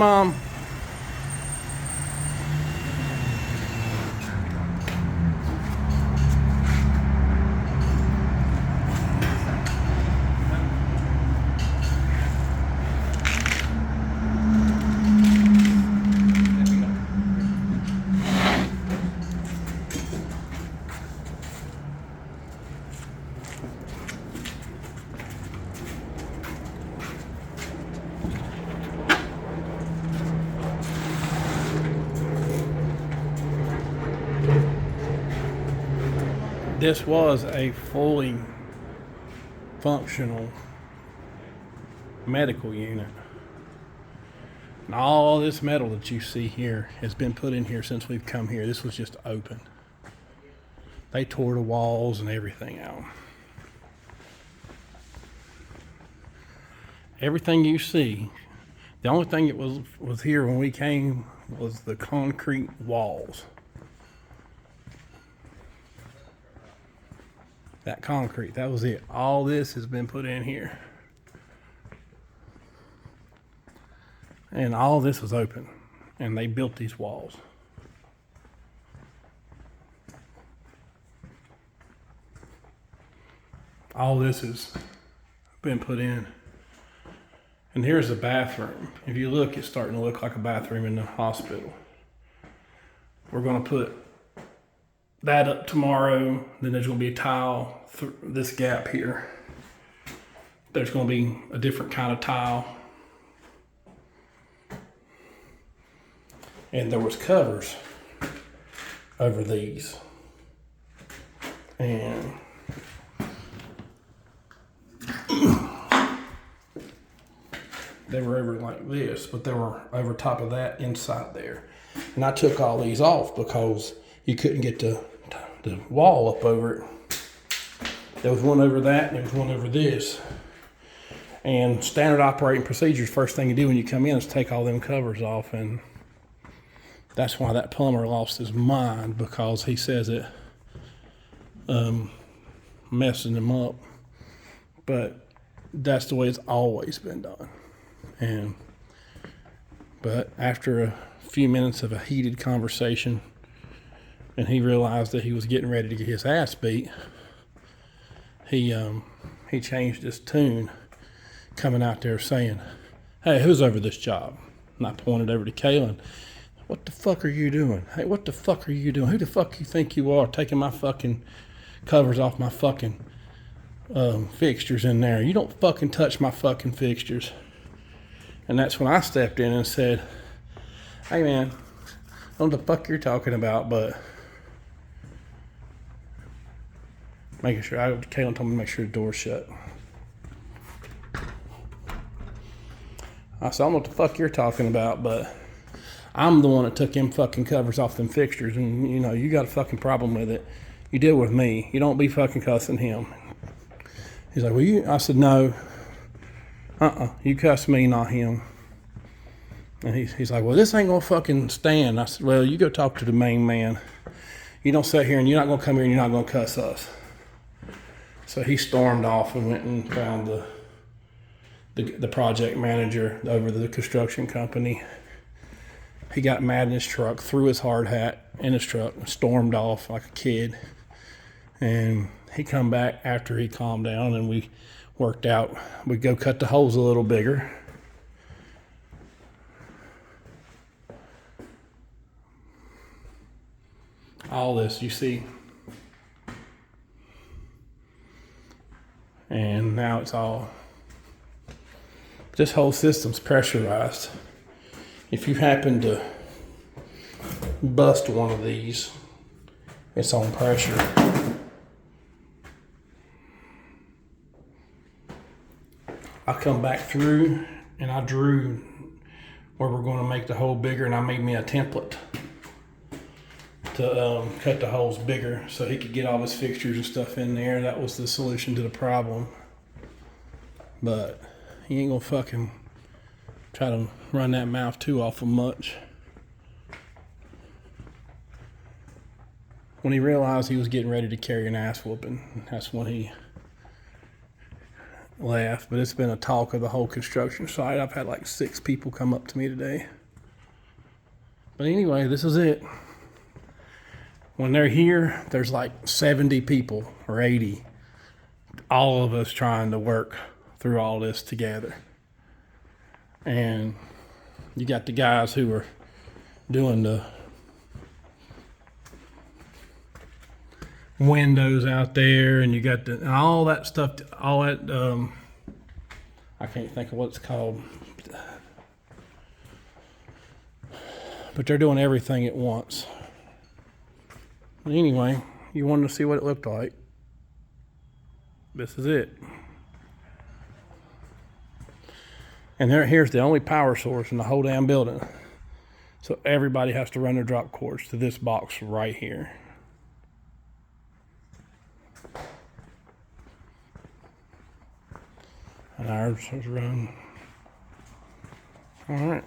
Mom. This was a fully functional medical unit. And all this metal that you see here has been put in here since we've come here. This was just open. They tore the walls and everything out. Everything you see, the only thing that was here when we came was the concrete walls. That concrete, that was it. All this has been put in here. And all this was open. And they built these walls. All this has been put in. And here's the bathroom. If you look, it's starting to look like a bathroom in the hospital. We're going to put that up tomorrow. Then there's going to be a tile through this gap here. There's going to be a different kind of tile. And there was covers over these. And they were over like this, but they were over top of that inside there. And I took all these off because you couldn't get the wall up over it. There was one over that, and there was one over this. And standard operating procedures, first thing you do when you come in is take all them covers off, and that's why that plumber lost his mind, because he says it messing him up. But that's the way it's always been done. But after a few minutes of a heated conversation, and he realized that he was getting ready to get his ass beat, he changed his tune, coming out there saying, "Hey, who's over this job?" And I pointed over to Kaylin. "What the fuck are you doing? Hey, what the fuck are you doing? Who the fuck you think you are, taking my fucking covers off my fucking fixtures in there? You don't fucking touch my fucking fixtures." And that's when I stepped in and said, "Hey man, I don't know what the fuck you're talking about, but..." Making sure, Kaylin told me to make sure the door's shut. I said, "I don't know what the fuck you're talking about, but I'm the one that took them fucking covers off them fixtures, and you know, you got a fucking problem with it. You deal with me. You don't be fucking cussing him." He's like, "Well, you..." I said, "No. You cuss me, not him." And he's like, "Well, this ain't gonna fucking stand." I said, "Well, you go talk to the main man. You don't sit here, and you're not gonna come here and you're not gonna cuss us." So he stormed off and went and found the project manager over the construction company. He got mad in his truck, threw his hard hat in his truck, and stormed off like a kid. And he come back after he calmed down, and we worked out. We go cut the holes a little bigger. All this you see. And now it's all, this whole system's pressurized. If you happen to bust one of these, it's on pressure. I come back through and I drew where we're going to make the hole bigger, and I made me a template to cut the holes bigger so he could get all his fixtures and stuff in there. That was the solution to the problem. But he ain't gonna fucking try to run that mouth too awful much. When he realized he was getting ready to carry an ass whooping, that's when he left, but it's been a talk of the whole construction site. I've had like 6 people come up to me today. But anyway, this is it. When they're here, there's like 70 people or 80. All of us trying to work through all this together. And you got the guys who are doing the windows out there, and you got and all that stuff, all that, I can't think of what it's called. But they're doing everything at once. But anyway, you wanted to see what it looked like. This is it. And here's the only power source in the whole damn building. So everybody has to run their drop cords to this box right here. And ours is run. All right.